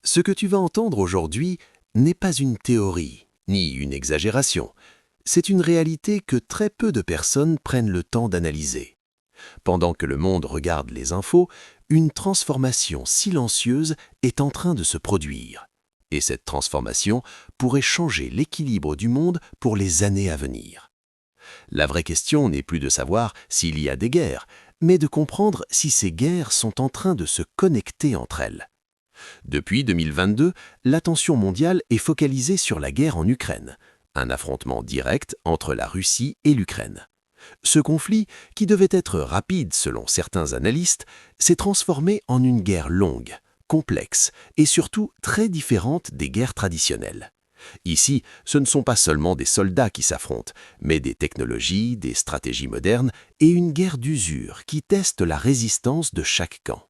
Ce que tu vas entendre aujourd'hui n'est pas une théorie, ni une exagération. C'est une réalité que très peu de personnes prennent le temps d'analyser. Pendant que le monde regarde les infos, une transformation silencieuse est en train de se produire. Et cette transformation pourrait changer l'équilibre du monde pour les années à venir. La vraie question n'est plus de savoir s'il y a des guerres, mais de comprendre si ces guerres sont en train de se connecter entre elles. Depuis 2022, l'attention mondiale est focalisée sur la guerre en Ukraine, un affrontement direct entre la Russie et l'Ukraine. Ce conflit, qui devait être rapide selon certains analystes, s'est transformé en une guerre longue, complexe et surtout très différente des guerres traditionnelles. Ici, ce ne sont pas seulement des soldats qui s'affrontent, mais des technologies, des stratégies modernes et une guerre d'usure qui teste la résistance de chaque camp.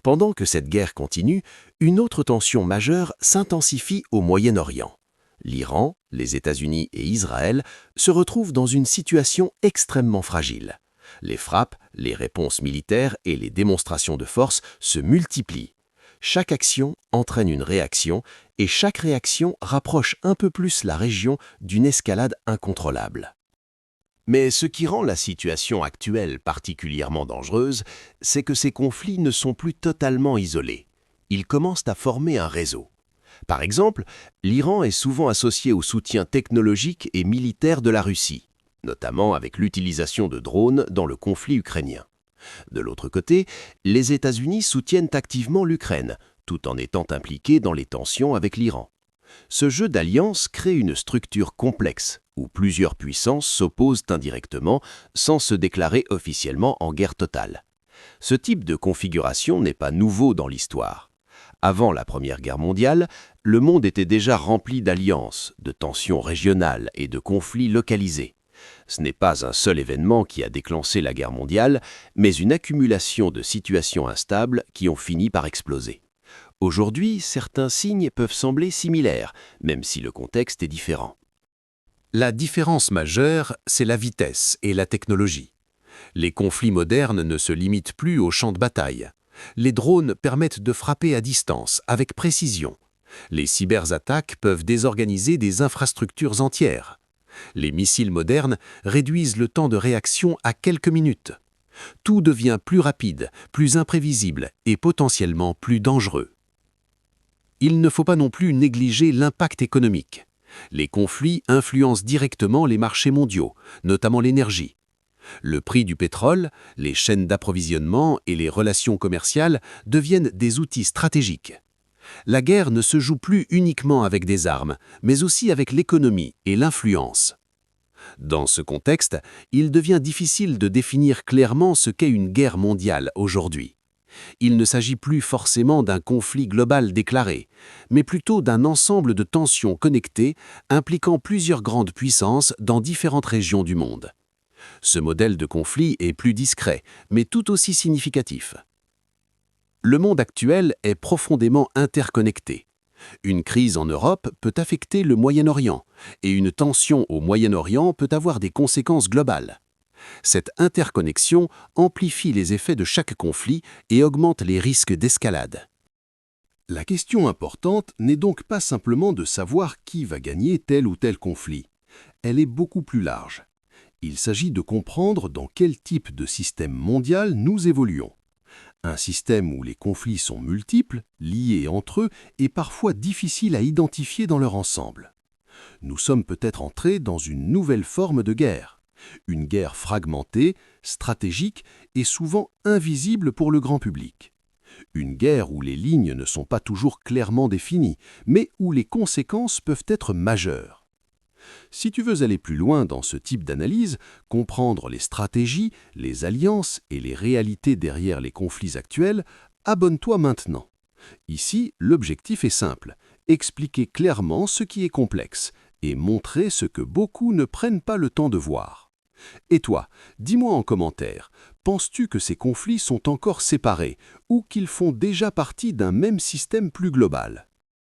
Pendant que cette guerre continue, une autre tension majeure s'intensifie au Moyen-Orient. L'Iran, les États-Unis et Israël se retrouvent dans une situation extrêmement fragile. Les frappes, les réponses militaires et les démonstrations de force se multiplient. Chaque action entraîne une réaction et chaque réaction rapproche un peu plus la région d'une escalade incontrôlable. Mais ce qui rend la situation actuelle particulièrement dangereuse, c'est que ces conflits ne sont plus totalement isolés. Ils commencent à former un réseau. Par exemple, l'Iran est souvent associé au soutien technologique et militaire de la Russie, notamment avec l'utilisation de drones dans le conflit ukrainien. De l'autre côté, les États-Unis soutiennent activement l'Ukraine, tout en étant impliqués dans les tensions avec l'Iran. Ce jeu d'alliance crée une structure complexe, où plusieurs puissances s'opposent indirectement sans se déclarer officiellement en guerre totale. Ce type de configuration n'est pas nouveau dans l'histoire. Avant la Première Guerre mondiale, le monde était déjà rempli d'alliances, de tensions régionales et de conflits localisés. Ce n'est pas un seul événement qui a déclenché la guerre mondiale, mais une accumulation de situations instables qui ont fini par exploser. Aujourd'hui, certains signes peuvent sembler similaires, même si le contexte est différent. La différence majeure, c'est la vitesse et la technologie. Les conflits modernes ne se limitent plus au champ de bataille. Les drones permettent de frapper à distance, avec précision. Les cyberattaques peuvent désorganiser des infrastructures entières. Les missiles modernes réduisent le temps de réaction à quelques minutes. Tout devient plus rapide, plus imprévisible et potentiellement plus dangereux. Il ne faut pas non plus négliger l'impact économique. Les conflits influencent directement les marchés mondiaux, notamment l'énergie. Le prix du pétrole, les chaînes d'approvisionnement et les relations commerciales deviennent des outils stratégiques. La guerre ne se joue plus uniquement avec des armes, mais aussi avec l'économie et l'influence. Dans ce contexte, il devient difficile de définir clairement ce qu'est une guerre mondiale aujourd'hui. Il ne s'agit plus forcément d'un conflit global déclaré, mais plutôt d'un ensemble de tensions connectées impliquant plusieurs grandes puissances dans différentes régions du monde. Ce modèle de conflit est plus discret, mais tout aussi significatif. Le monde actuel est profondément interconnecté. Une crise en Europe peut affecter le Moyen-Orient, et une tension au Moyen-Orient peut avoir des conséquences globales. Cette interconnexion amplifie les effets de chaque conflit et augmente les risques d'escalade. La question importante n'est donc pas simplement de savoir qui va gagner tel ou tel conflit. Elle est beaucoup plus large. Il s'agit de comprendre dans quel type de système mondial nous évoluons. Un système où les conflits sont multiples, liés entre eux et parfois difficiles à identifier dans leur ensemble. Nous sommes peut-être entrés dans une nouvelle forme de guerre. Une guerre fragmentée, stratégique et souvent invisible pour le grand public. Une guerre où les lignes ne sont pas toujours clairement définies, mais où les conséquences peuvent être majeures. Si tu veux aller plus loin dans ce type d'analyse, comprendre les stratégies, les alliances et les réalités derrière les conflits actuels, abonne-toi maintenant. Ici, l'objectif est simple, expliquer clairement ce qui est complexe et montrer ce que beaucoup ne prennent pas le temps de voir. Et toi, dis-moi en commentaire, penses-tu que ces conflits sont encore séparés ou qu'ils font déjà partie d'un même système plus global ?